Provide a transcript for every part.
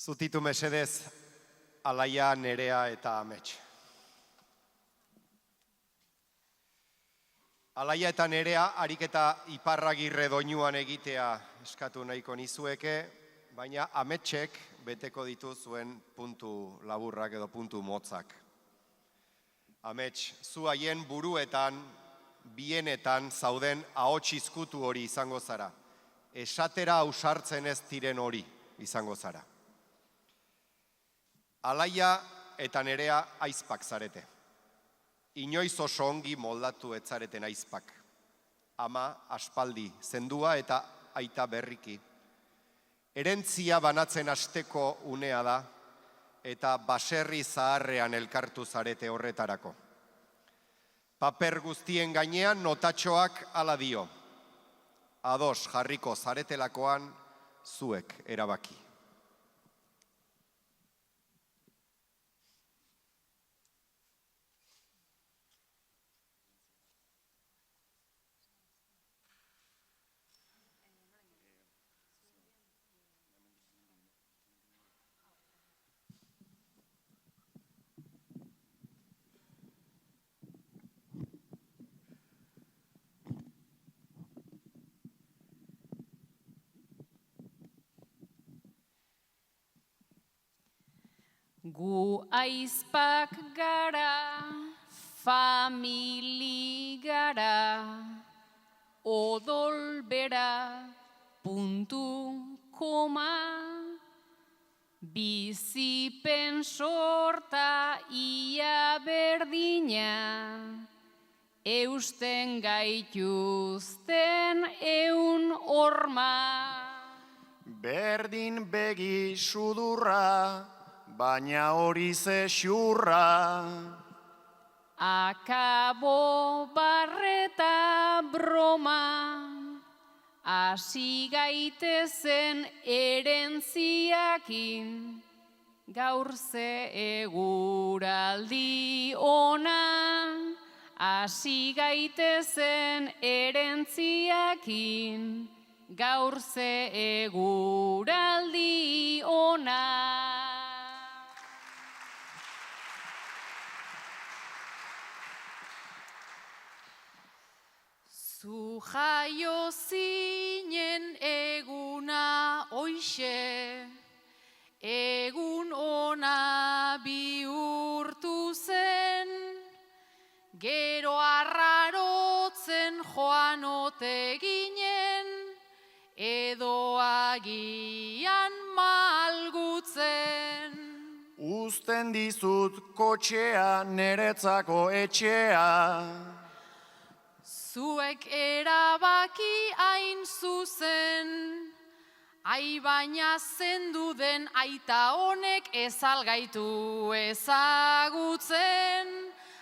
Zutitu mesedez, Alaia, Nerea eta Amets. Alaia eta Nerea ariketa Iparragirre doinuan egitea eskatu nahiko nizueke, baina Ametsek beteko ditu zuen puntu laburrak edo puntu motzak. Amets, zu haien buruetan, bienetan zauden ahots izkutu hori izango zara. Esatera ausartzen ez diren hori izango zara. Alaia eta Nerea aizpak zarete. Inoiz oso ongi moldatu etzareten aizpak. Ama aspaldi zendua eta aita berriki. Herentzia banatzen hasteko unea da eta baserri zaharrean elkartu zarete horretarako. Paper guztien gainean notatxoak hala dio. Ados jarriko zaretelakoan zuek erabaki. Gu aizpak gara, famili gara, odol bera, puntu, koma, bizipen sorta ia berdina, eusten gaituzten eun horma. Berdin begi sudurra, baina hori ze xurra. Akabo barreta broma, hasi gaitezen erentziakin, gaur ze eguraldi ona, hasi gaitezen erentziakin, gaur ze eguraldi ona. Zu jaio zinen eguna hoixe, egun ona bihurtu zen, gero arrarotzen joan ote ginen, edo agian malgutzen. Uzten dizut kotxea neretzako etxea. Zuek erabaki hain zuzen, ai baina zendu den aita honek ezalgaitu ezagutzen.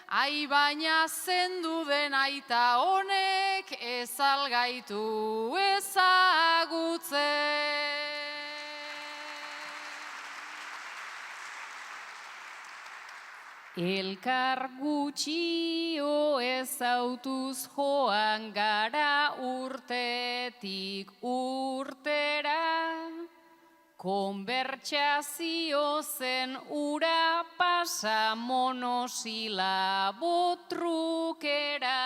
Ai baina zendu den aita honek ezalgaitu ezagutzen. Elkar gutxio ezautuz joan gara urtetik urtera, konbertsazio zen ura pasa monosilabo trukera.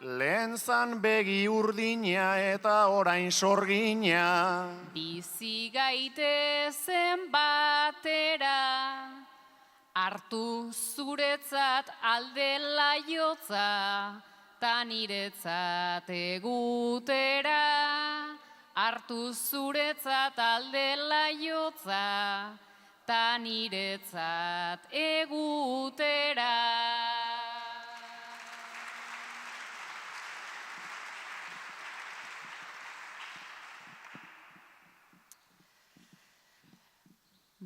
Lehen zan begi urdina eta orain sorgina. Bizi gaitezen batera, hartu zuretzat alde laiotza, ta niretzat egutera. Hartu zuretzat alde laiotza, ta niretzat egutera.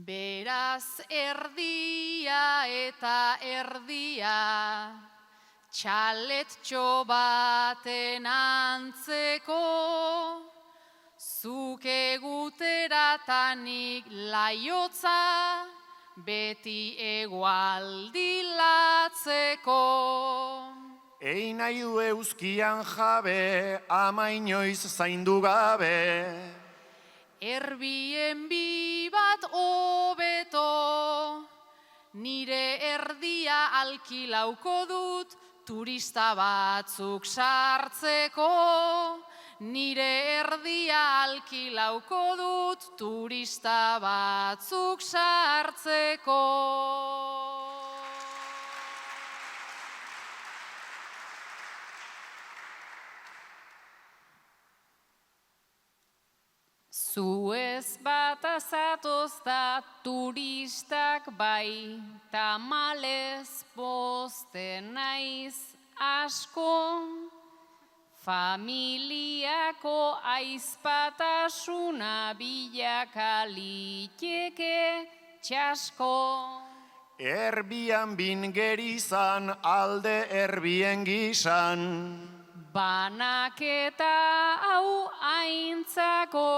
Beraz erdia eta erdia, txaletxo baten antzeko, zuk eguteratanik laiotza, beti egualdilatzeko. Ei nahi du euskian jabe, ama inoiz zaindu gabe. Airbnb bat hobeto, nire erdia alkilauko dut, turista batzuk sartzeko. Nire erdia alkilauko dut, turista batzuk sartzeko. Zuez bat azatozta turistak bai, tamalez pozten naiz asko. Familiako aizpatasuna bilakaliteke txasko. Erbian bin gerizan alde erbien gizan. Banaketa hau aintzako,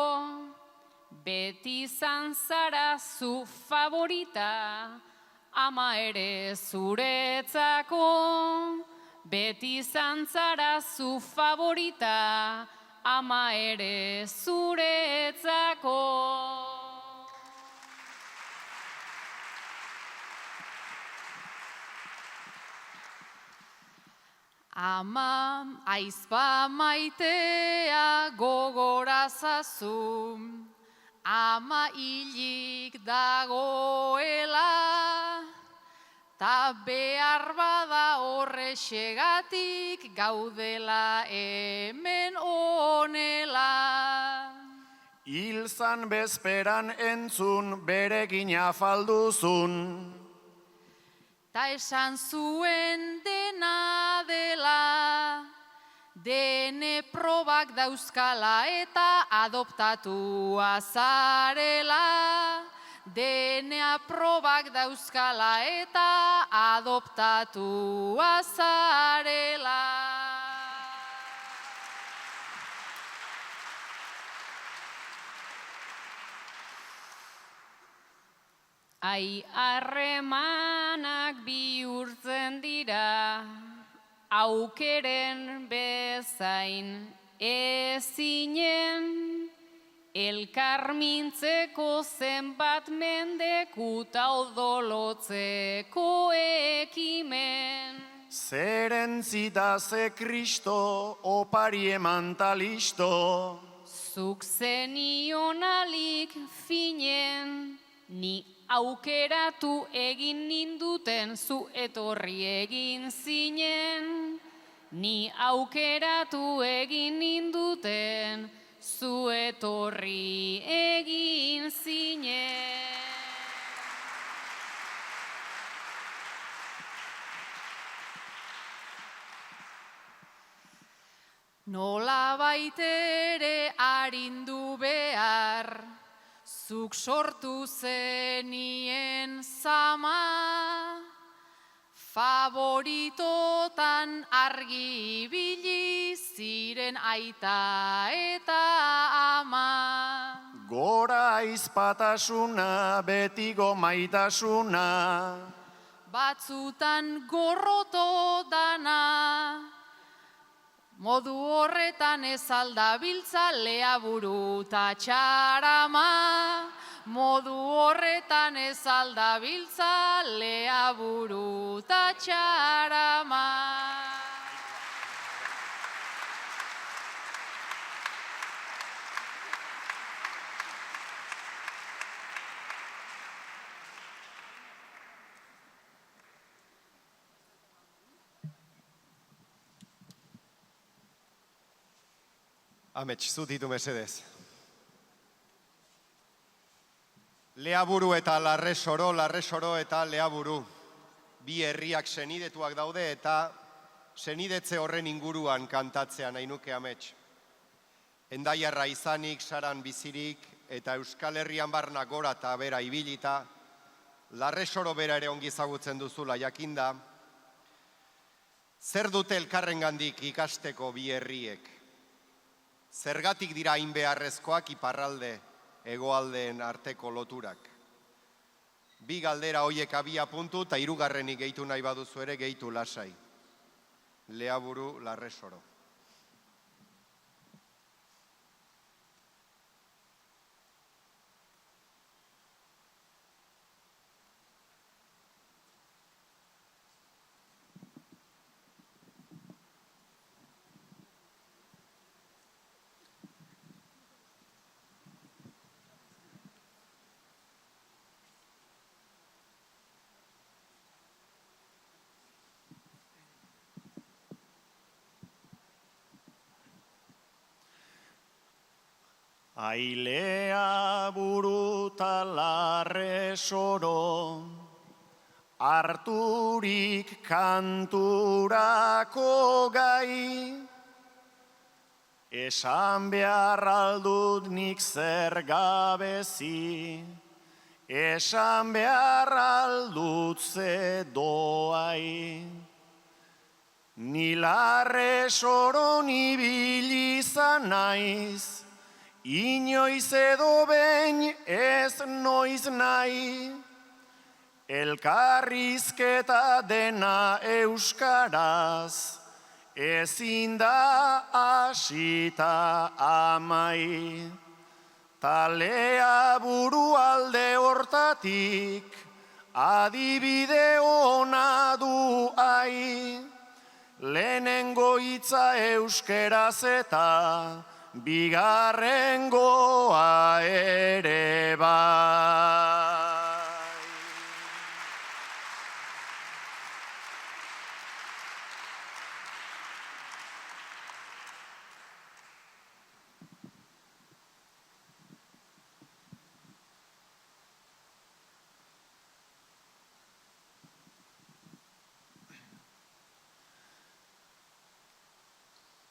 beti izan zara zu favorita, ama ere zuretzako. Beti izan zara zu favorita, ama ere zuretzako. Ama aizpa maitea gogorazazu, ama hilik dagoela, ta behar bada horrexegatik gaudela hemen honela. Hilzan bezperan entzun berekin afalduzun. Ta esan zuen dena dela, dene probak dauzkala eta adoptatua zarela. Dene probak dauzkala eta adoptatua zarela. Ai harremanak bihurtzen dira, aukeren bezain ezinen, elkarmintzeko zenbat mendekuta odolotzeko ekimen. Zeren zita ze Kristo opari emantalisto. Zuk zenionalik finen, ni aukeratu egin ninduten zu etorri egin zinen. Ni aukeratu egin ninduten zu etorri egin zinen. Nola baitere arindu behar, zuk sortu zenien zama, favoritotan argi ibili ziren aita eta ama. Gora aizpatasuna, betigo maitasuna. Batzutan gorroto dana, modu horretan ez aldabiltza leaburu ta txarama. Modu horretan ez aldabiltza leaburu ta txarama. Amets, zu ditu mesedez. Leaburu eta Larresoro eta Leaburu. Bi herriak senidetuak daude eta senidetze horren inguruan kantatzea nahi nuke amets. Endaiarra izanik, Saran bizirik eta Euskal Herrian barna gora eta bera ibilita, Larresoro bera ere ongi ezagutzen duzula jakinda. Zer dute elkarrengandik ikasteko bi herriek? Zergatik dira hain beharrezkoak iparralde, hegoaldeen arteko loturak. Bi galdera hoiek abia puntu eta hirugarrenik gehitu nahi baduzu ere gehitu lasai. Leaburu, Larresoro. Ailea burutalarre soro, harturik kanturako gai, esan behar aldut nik zer gabezi, esan behar aldut ze doai. Nilarre soron ibili izan naiz, inoiz edo behin ez noiz nahi, elkarrizketa dena euskaraz, ezin da hasita amai. Talea buru alde hortatik, adibide ona du ai, lehenengo hitza euskeraz eta bigarrengoa ere bai.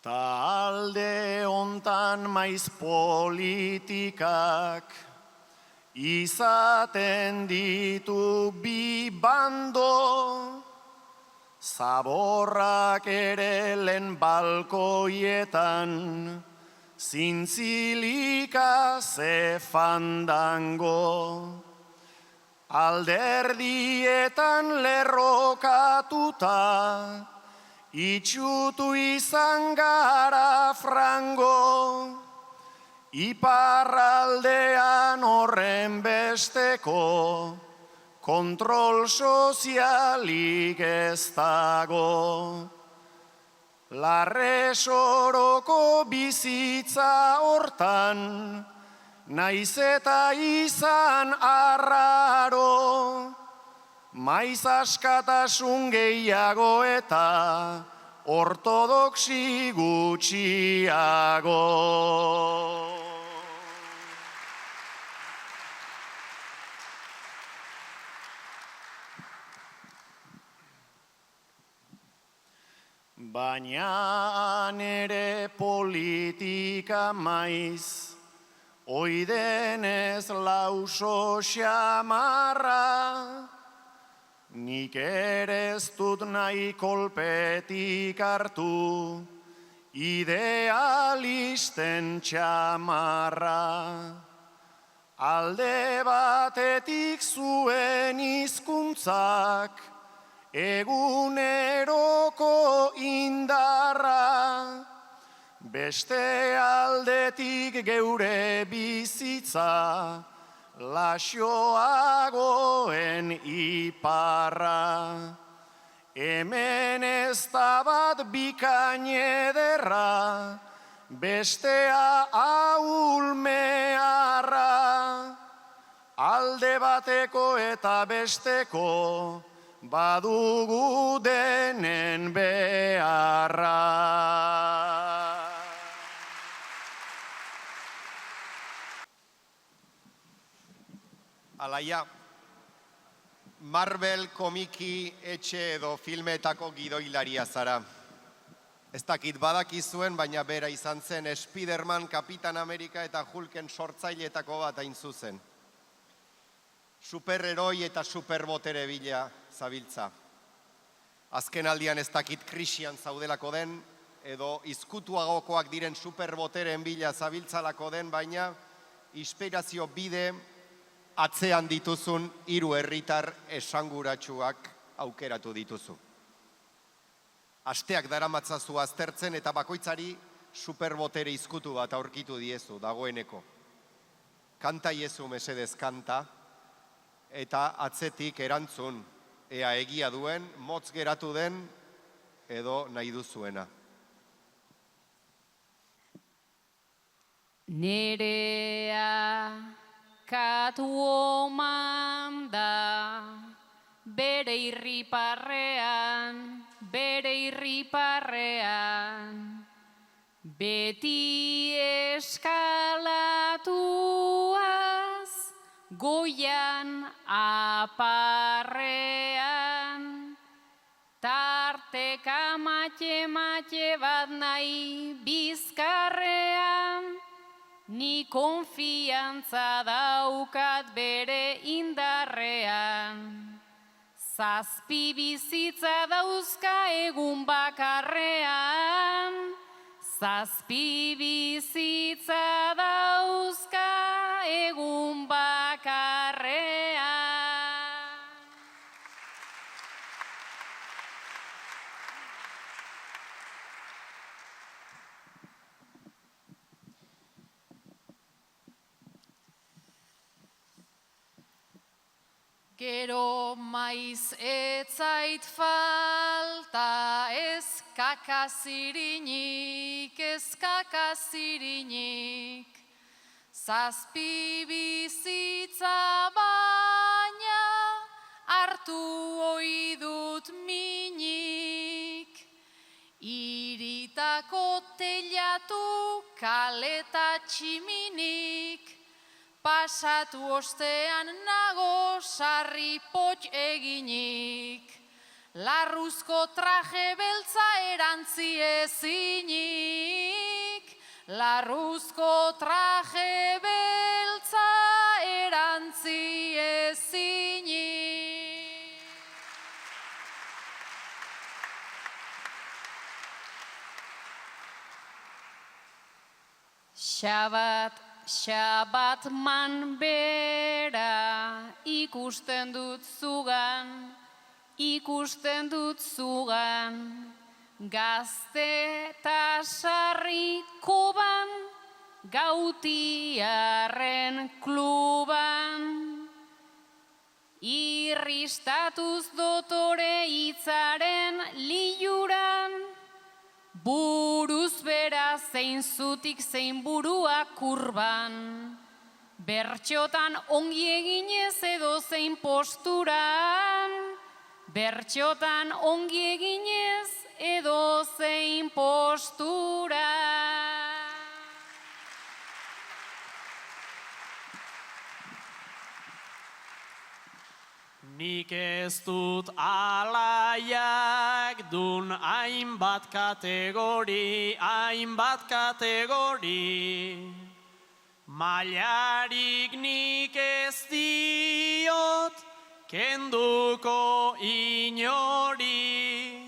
Talde hontan maiz politikak izaten ditu bi bando, zaborrak ere lehen balkoietan, zintzilika ze fandango. Alderdietan lerrokatuta, itxutu izan gara frango, iparraldean horren besteko, kontrol sozialik ez dago. Larre soroko bizitza hortan, naiz eta izan arraro, maiz askatasun gehiago eta ortodoxi gutxiago. Baina nere politika maiz, oidenez lauso xamarra, nik ere ez dut nahi kolpetik hartu, idealisten txamarra. Alde batetik zuen hizkuntzak, eguneroko indarra, beste aldetik geure bizitza, laxoagoen iparra. Hemen ez da bat bikain ederra, bestea ahulmearra. Alde bateko eta besteko, badugu denen beharra. Alaia, Marvel komiki etxe edo filmetako gidoilaria zara. Ez dakit badakizuen, baina bera izan zen Spiderman, Kapitan Amerika eta Hulken sortzaileetako bat hain zuzen. Superheroi eta superbotere bila zabiltza. Azken aldian ez dakit krisian zaudelako den, edo izkutuagokoak diren superboteren bila zabiltzalako den, baina inspirazio bide atzean dituzun 3 herritar esanguratsuak aukeratu dituzu. Asteak daramatzazu aztertzen eta bakoitzari superbotere izkutu bat aurkitu diezu dagoeneko. Kanta iezu mesedez kanta, eta atzetik erantzun, ea egia duen, motz geratu den, edo nahi duzuena. Nerea Catwoman da, bere irriparrean, beti eskalatu goian aparrean, tarteka mate bat nahi bizkarrean, ni konfiantza daukat bere indarrean. Zazpi bizitza dauzka egun bakarrean, zazpi bizitza dauzka egun bakarrean. Gero maiz etzait falta ez kakazirinik, zazpi bizitza baina hartu ohi dut minik, iritako teilatu kaleta tximinik, pasatu ostean nago sarri potx eginik, larruzko traje beltza erantzi ezinik, larruzko traje beltza erantzi ezinik. Xabat man bera ikusten dut zugan, gazte eta sarri koban, gautiarren kluban. Irristatuz dotore hitzaren liuran, buruz bera zein zutik zein burua kurban. Bertxotan ongi eginez edo zein posturan, bertxotan ongi eginez edo zein posturan. Nik ez dut alaiak dun hainbat kategori, mailarik nik ez diot kenduko inori,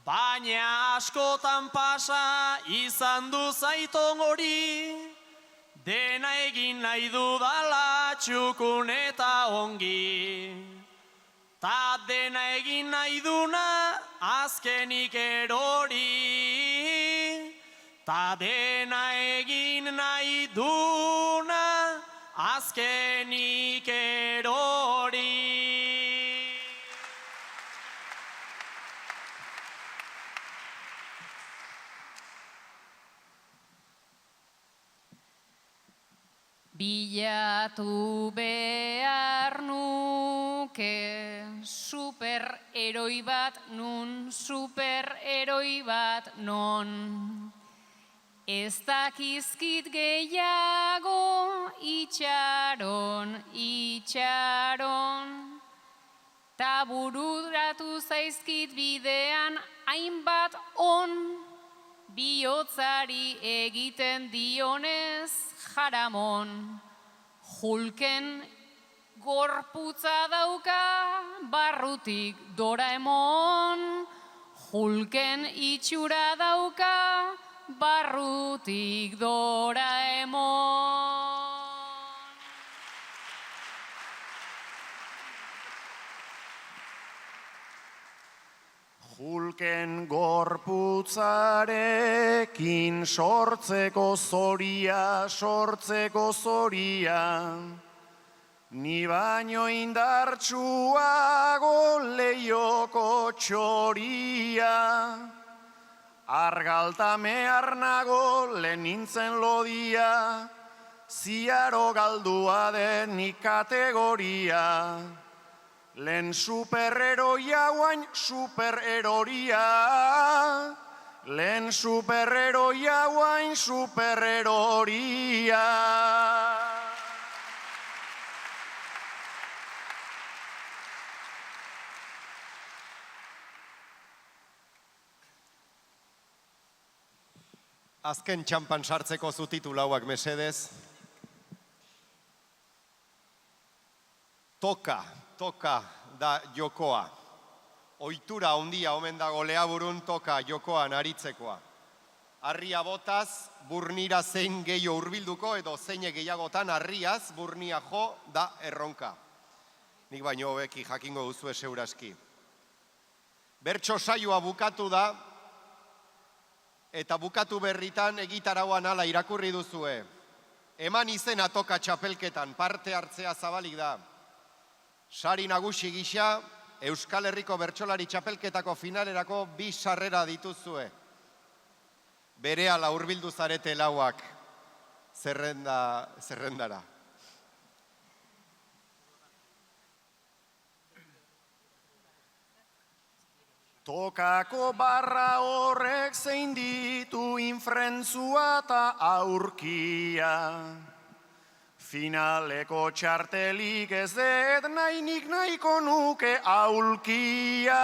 baina askotan pasa izan du zaiton hori, dena egin nahi dudala txukun eta ongi. Ta dena egin nahi duna azkenik erori. Ta dena egin nahi duna azkenik erori. Bilatu behar nuke superheroi bat non. Ez dakizkit gehiago itxaron. Ta bururatu zaizkit bidean hainbat on, bihotzari egiten dionez jaramon. Hulken gorputza dauka barrutik Doraemon, Hulken itxura dauka barrutik Doraemon. Hulken gorputzarekin sortzeko zoria, ni baino indartsuago leioko txoria. Argalta mehar nago lehen nintzen lodia, ziaro galdua denik kategoria. Lehen superheroia guain superheroria, lehen superheroia guain superheroria. Azken txampan sartzeko zutitu lauak mesedez. Toka da jokoa. Ohitura handia omen dago Leaburun toka jokoan aritzekoa. Harria botaz, burnira zein gehiago hurbilduko edo zeine gehiagotan harriaz burnia jo da erronka. Nik baino hobeki jakingo duzue seuraski. Bertso saioa bukatu da, eta bukatu berritan egitarauan hala irakurri duzue. Eman izena toka txapelketan, parte hartzea zabalik da. Sari nagusi gisa, Euskal Herriko Bertsolari Txapelketako finalerako 2 sarrera dituzue. Berehala hurbildu zarete lauak zerrendara. Tokako barra horrek zein ditu infrentzua eta aurkia. Finaleko txartelik ez dut nahinik nahiko nuke aulkia.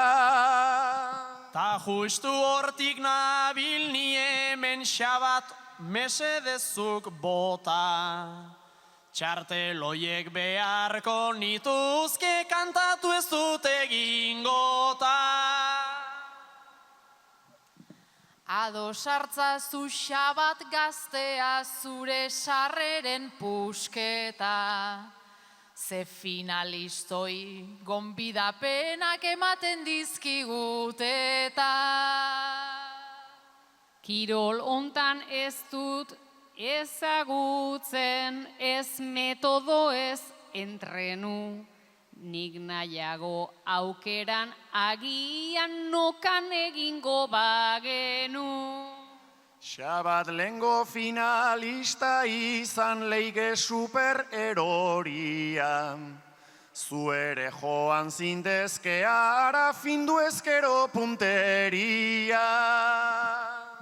Ta justu hortik nabil ni hemen xabat mesedezuk bota. Txarteloiek beharko nituzke kantatu ez dut egingota. Ado sartzazu xabat gaztea zure sarreren pusketa. Ze finalistoi gonbidapenak ematen dizkiguteta. Kirol hontan ez dut ezagutzen, ez metodo ez entrenu. Nik nahiago aukeran agian nokan egingo bagenu. Xabat lengo finalista izan leike supereroria. Zuere joan zindezke ara findu ezkero punteria.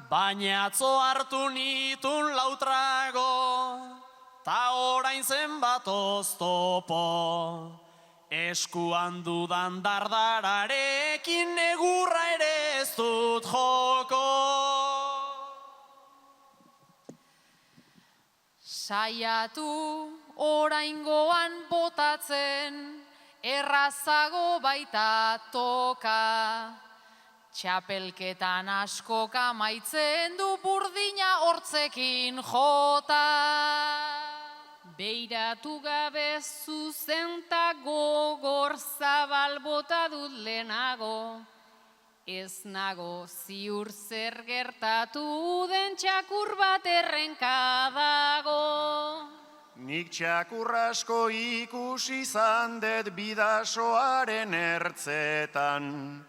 Baina atzo hartu nitun lautrago, ta orain zenbat oztopo. Eskuan dudan dardararekin negurra ere ez dut joko. Saiatu oraingoan botatzen, errazago baita toka. Txapelketan askoka maitzen du burdina hortzekin jota. Beiratu gabe zuzenta gogor zabal bota dut lehenago. Ez nago ziur zer gertatu den txakur bat errenka dago. Nik txakur asko ikusi izan dut bidasoaren ertzetan.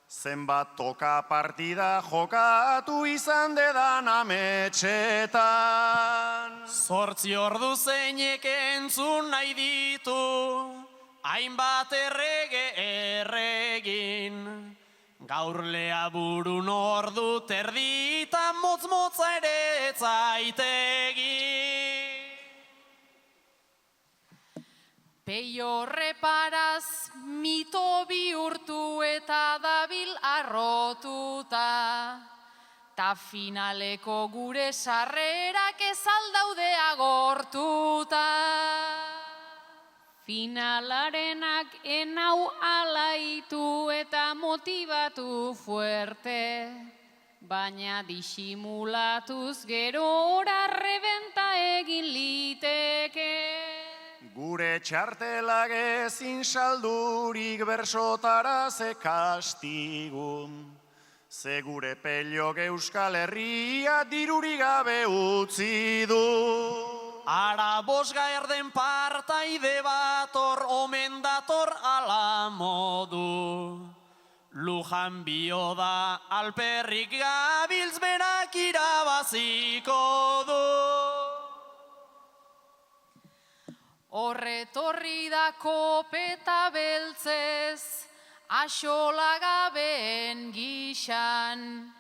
Zenbat toka partida jokatu izan dedan ametxetan. 8 ordu zeinek entzun nahi ditu, hainbat errege erregin. Gaur Leaburun ordu terdita motz-motza ere etzaitegi. Peio reparaz mito bihurtu eta dabil arrotuta. Ta finaleko gure sarrerak ez aldaude agortuta. Finalarenak enau alaitu eta motibatu fuerte. Baina disimulatuz gerora rebenta egin liteke. Gure txartelak ezin saldurik bersotara ze kastigun. Ze gure peliok Euskal Herria dirurik gabe utzi du. Ara bosga erden partaide bator omen dator ala modu. Lujan bio da alperrik gabiltz berak irabaziko du. Horretorri da kopeta beltzez, axola gabeen gixan.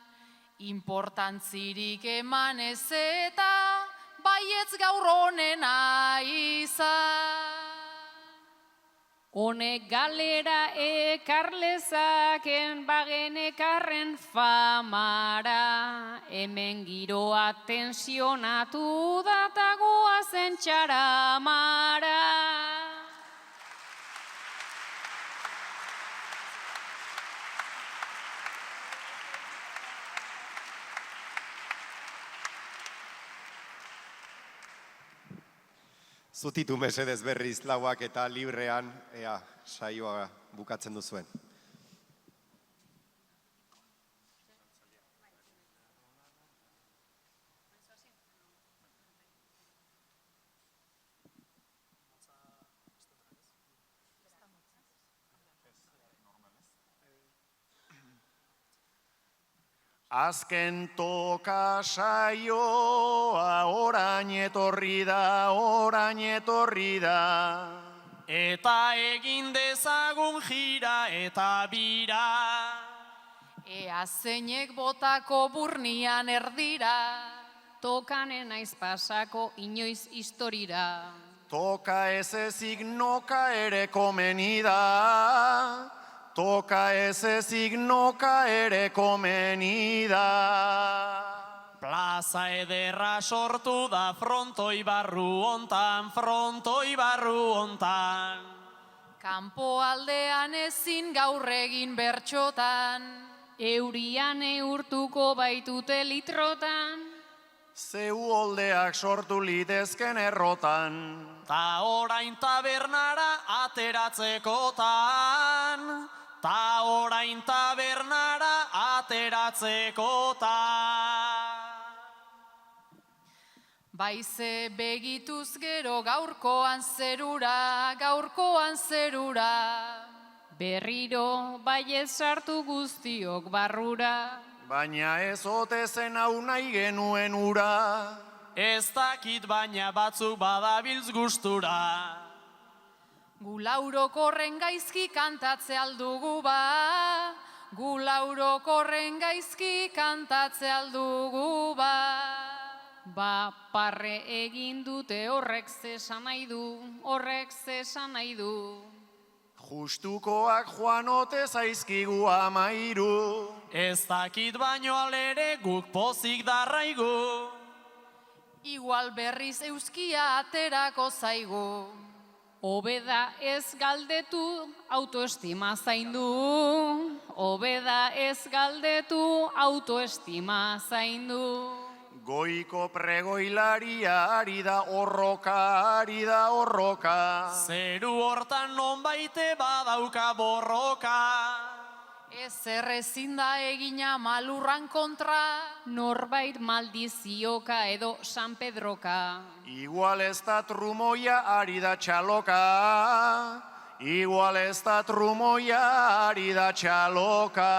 Importantzirik eman ez eta baietz gaur honena izan. Honek galera ekar lezaken bagen ekarren famara, hemen giroa tensionatu da goazen txaramara. Zutitu mesedez berriz lauak eta librean, ea saioa bukatzen duzuen. Azken toka saioa orain etorri da, orain etorri da. Eta egin dezagun jira eta bira. Ea zeinek botako burnian erdira, tokanen naiz pasako inoiz historira. Toka ez ezik noka ere komeni da. Toka ez ezik noka ere komeni da. Plaza ederra sortu da frontoi barru hontan, frontoi barru hontan. Kanpo aldean ezin gaur egin bertxotan, eurian eurtuko baitute litrotan. Zeu holdeak sortu litezken errotan. Ta orain tabernara ateratzekotan. Ta orain tabernara ateratzekotan. Baize begituz gero gaurkoan zerura, gaurkoan zerura. Berriro baiez sartu guztiok barrura. Baina ez ote zen hau nahi genuen ura. Ez dakit baina batzuk badabiltz gustura. Gu laurokorren gaizki kantatze aldugu ba, gu laurokorren gaizki kantatze aldugu ba. Ba, parre egin dute horrek zesan nahi du, horrek zesan nahi du. Justukoak joan ote zaizkigu amairu. Ez dakit baino alere guk pozik darraigu. Igual berriz euskia aterako zaigu. Hobeda ez galdetu, autoestima zaindu. Hobeda ez galdetu, autoestima zaindu. Goiko pregoilaria ari da horroka, ari da horroka. Zeru hortan nonbaite badauka borroka. Ez errezin da egina malurran kontra, norbait maldizioka edo San Pedroka. Igual ez da trumoia ari da txaloka. Igual ez da trumoia ari da txaloka.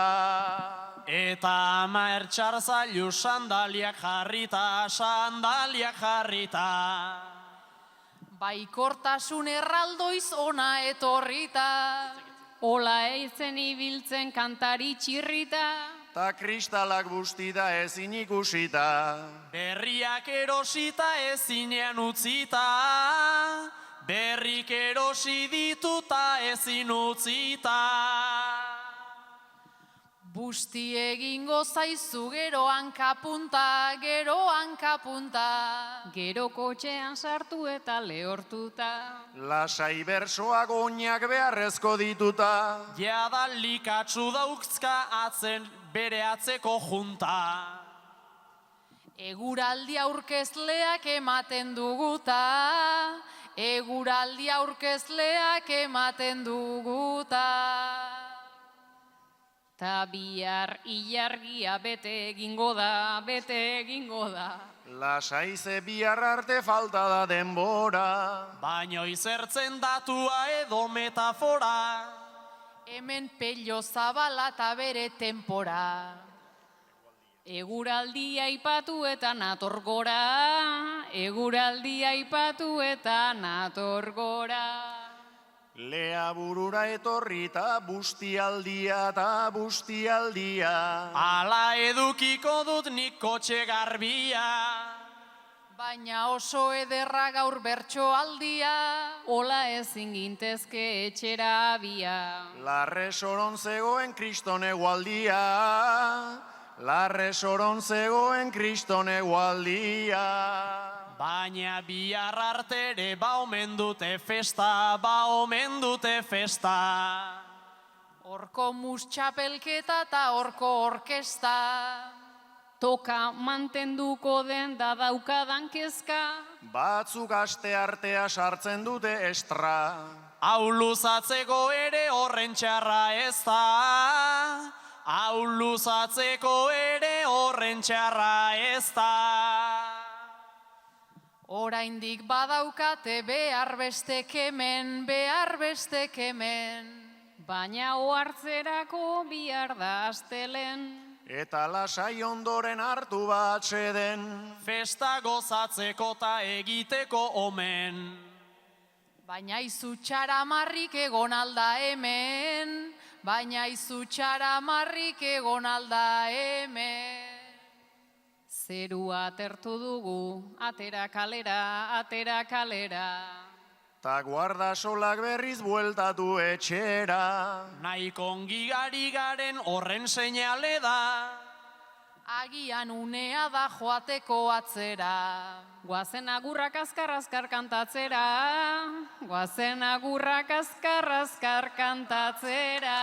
Eta ama ertxarzailu sandaliak jarrita, sandaliak jarrita. Baikortasun erraldoiz ona etorrita, ola eitzen ibiltzen kantari txirrita. Ta kristalak bustida ezin ikusita. Berriak erosita ezinean utzita. Berrik erosi dituta ezin utzita. Busti egingo zaizu gero hankapunta, gero hankapunta. Gero kotxean sartu eta lehortuta. Lasai bersoak oinak beharrezko dituta. Jada likatsu dauktzka atzen bere atzeko junta. Eguraldi aurkezleak ematen duguta. Eguraldi aurkezleak ematen duguta. Ta bihar ilargia bete egingo da, bete egingo da. Lasai ze bihar arte falta da denbora. Baino izertzen datua edo metafora. Hemen pello zabala ta bere tempora. Eguraldia aipatu eta nator gora. Eguraldia aipatu eta nator gora. Lea burura etorrita bustialdia eta bustialdia. Ala edukiko dut nik kotxe garbia. Baina oso ederra gaur bertsoaldia, ola ezin gintezke etxera abia. Larre soron zegoen kriston egualdia, larre soron zegoen kriston egualdia. Baina bihar artere ba omen dute festa, ba omen dute festa. Horko txapelketa eta horko orkesta. Toka mantenduko den da daukadan kezka. Batzuk aste artea sartzen dute estra. Hau luzatzeko ere horren txarra ez da. Hau luzatzeko ere horren txarra ez da. Oraindik badaukate behar bestek hemen, behar bestek hemen. Baina ohartzerako bihar da astelen. Eta lasai ondoren hartu batxeden. Festa gozatzeko ta egiteko omen. Baina izu txaramarrik egon alda hemen. Baina izu txaramarrik egon alda hemen. Zerua atertu dugu, atera kalera, atera kalera. Ta guardasolak berriz bueltatu etxera. Nahiko ongi gari garen horren seinale da. Agian unea da joateko atzera. Guazen agurrak azkar-azkar kantatzera. Guazen agurrak azkar-azkar kantatzera.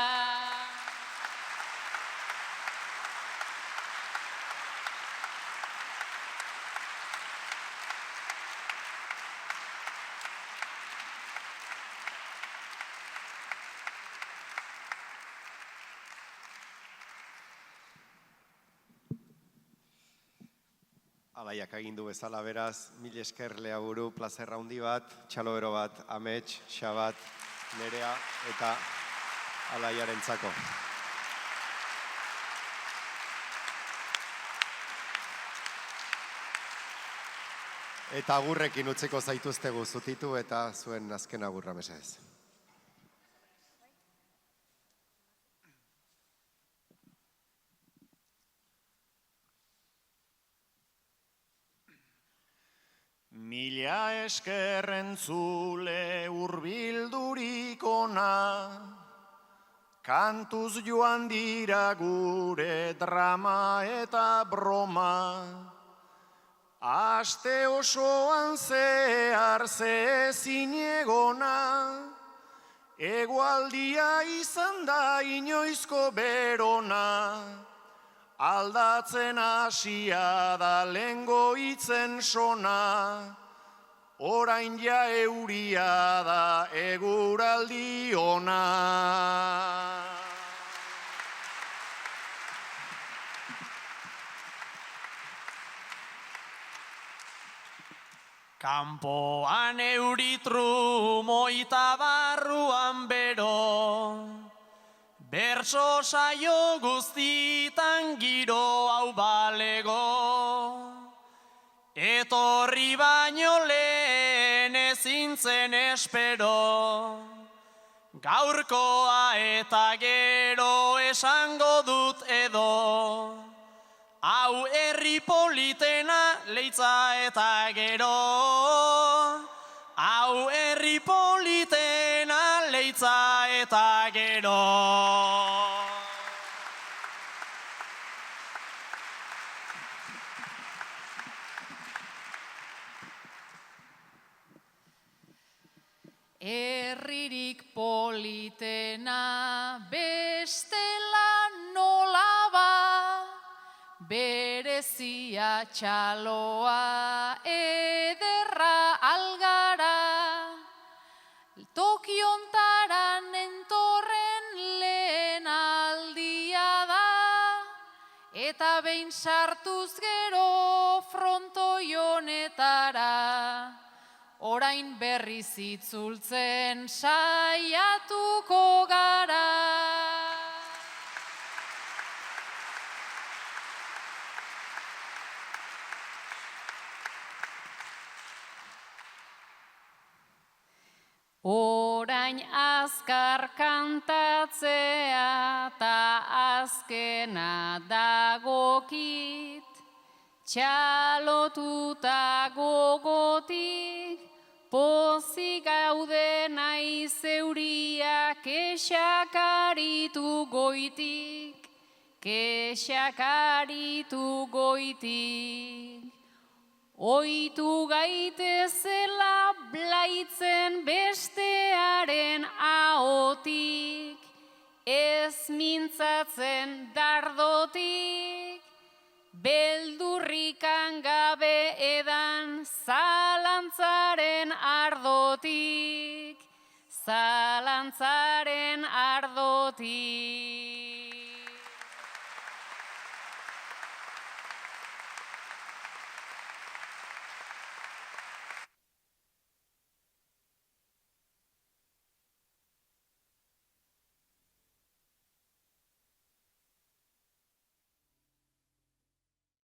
Alaiak agindu bezala beraz, mil esker Leaburu, plazerra handi bat, txalobero bat, Amets, Xabat, Nerea eta Alaiarentzako. Eta agurrekin utziko zaituztegu zutitu eta zuen azken agurra mesedez. Mila esker entzule hurbildurik ona, kantuz joan dira gure drama eta broma. Aste osoan zehar zezin egona, egualdia izan da inoizko berona. Aldatzen hasia da lengo hitzen sona, orain ja euria da eguraldi ona. Kanpoan euritru moita barruan bero. Bertso saio guztitan giro hau balego. Etorri baino lehen ezin zen espero. Gaurkoa eta gero esango dut edo. Hau herri politena leitza eta gero. Hau herri politena leitza eta gero. Herririk politena bestela nola ba, berezia txaloa ederra algara, tokiontaran entorren lehen aldia da, eta behin sartuz gero frontoi honetara, orain berriz itzultzen saiatuko gara. Orain azkar kantatzea ta azkena dagokit, txalotuta gogotik, pozik gaude nahi zeuriak kexakaritu goitik, kexakaritu goitik. Oitu gaitezela blaitzen bestearen ahotik, ez mintzatzen dardotik, beldurrikan gabe edan zalantzaren ardotik, zalantzaren ardotik.